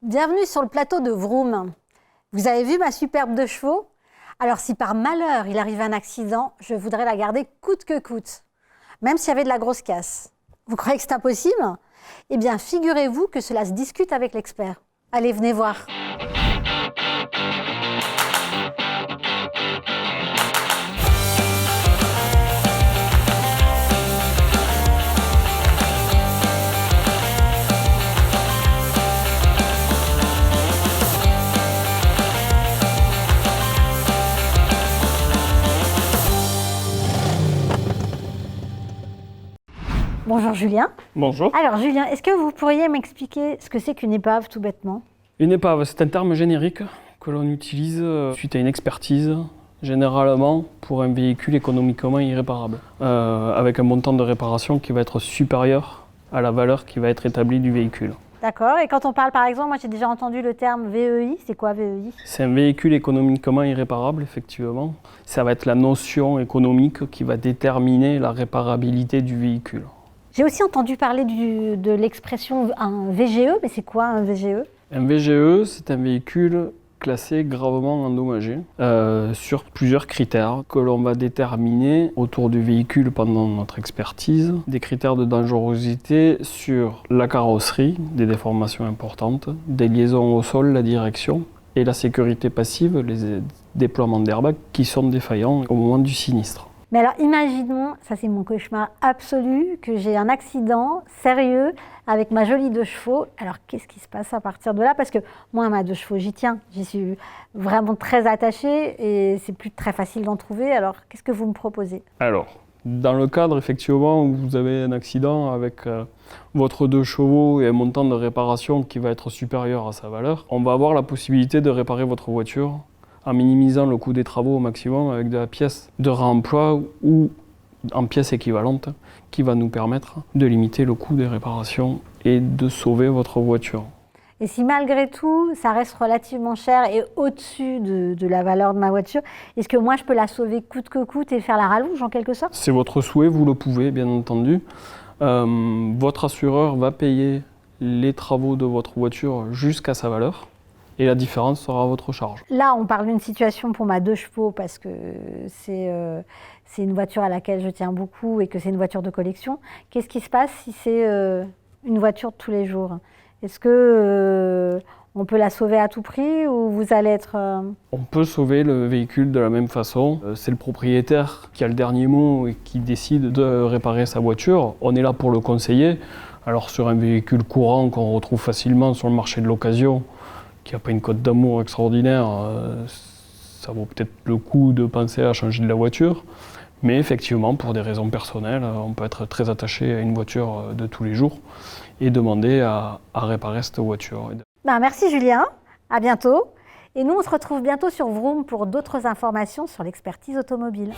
Bienvenue sur le plateau de Vroom. Vous avez vu ma superbe 2 chevaux? Alors si par malheur il arrive un accident, je voudrais la garder coûte que coûte, même s'il y avait de la grosse casse. Vous croyez que c'est impossible? Eh bien, figurez-vous que cela se discute avec l'expert. Allez, venez voir. Bonjour Julien. Bonjour. Alors Julien, est-ce que vous pourriez m'expliquer ce que c'est qu'une épave tout bêtement? Une épave, c'est un terme générique que l'on utilise suite à une expertise, généralement pour un véhicule économiquement irréparable, avec un montant de réparation qui va être supérieur à la valeur qui va être établie du véhicule. D'accord, et quand on parle par exemple, moi j'ai déjà entendu le terme VEI, c'est quoi VEI? C'est un véhicule économiquement irréparable, effectivement. Ça va être la notion économique qui va déterminer la réparabilité du véhicule. J'ai aussi entendu parler de l'expression un VGE, mais c'est quoi un VGE? Un VGE, c'est un véhicule classé gravement endommagé sur plusieurs critères que l'on va déterminer autour du véhicule pendant notre expertise. Des critères de dangerosité sur la carrosserie, des déformations importantes, des liaisons au sol, la direction et la sécurité passive, les déploiements d'airbag qui sont défaillants au moment du sinistre. Mais alors imaginons, ça c'est mon cauchemar absolu, que j'ai un accident sérieux avec ma jolie 2 chevaux. Alors qu'est-ce qui se passe à partir de là? Parce que moi, ma 2 chevaux, j'y tiens. J'y suis vraiment très attachée et c'est plus très facile d'en trouver. Alors qu'est-ce que vous me proposez? Alors, dans le cadre effectivement où vous avez un accident avec votre 2 chevaux et un montant de réparation qui va être supérieur à sa valeur, on va avoir la possibilité de réparer votre voiture en minimisant le coût des travaux au maximum avec de la pièce de réemploi ou en pièces équivalentes qui va nous permettre de limiter le coût des réparations et de sauver votre voiture. Et si malgré tout, ça reste relativement cher et au-dessus de la valeur de ma voiture, est-ce que moi je peux la sauver coûte que coûte et faire la rallonge en quelque sorte? C'est votre souhait, vous le pouvez bien entendu. Votre assureur va payer les travaux de votre voiture jusqu'à sa valeur. Et la différence sera à votre charge. Là, on parle d'une situation pour ma 2 chevaux parce que c'est une voiture à laquelle je tiens beaucoup et que c'est une voiture de collection. Qu'est-ce qui se passe si c'est une voiture de tous les jours? Est-ce que on peut la sauver à tout prix ou vous allez être... On peut sauver le véhicule de la même façon. C'est le propriétaire qui a le dernier mot et qui décide de réparer sa voiture. On est là pour le conseiller. Alors sur un véhicule courant qu'on retrouve facilement sur le marché de l'occasion, qui n'a pas une cote d'amour extraordinaire, ça vaut peut-être le coup de penser à changer de la voiture. Mais effectivement, pour des raisons personnelles, on peut être très attaché à une voiture de tous les jours et demander à réparer cette voiture. Merci Julien, à bientôt. Et nous, on se retrouve bientôt sur Vroom pour d'autres informations sur l'expertise automobile.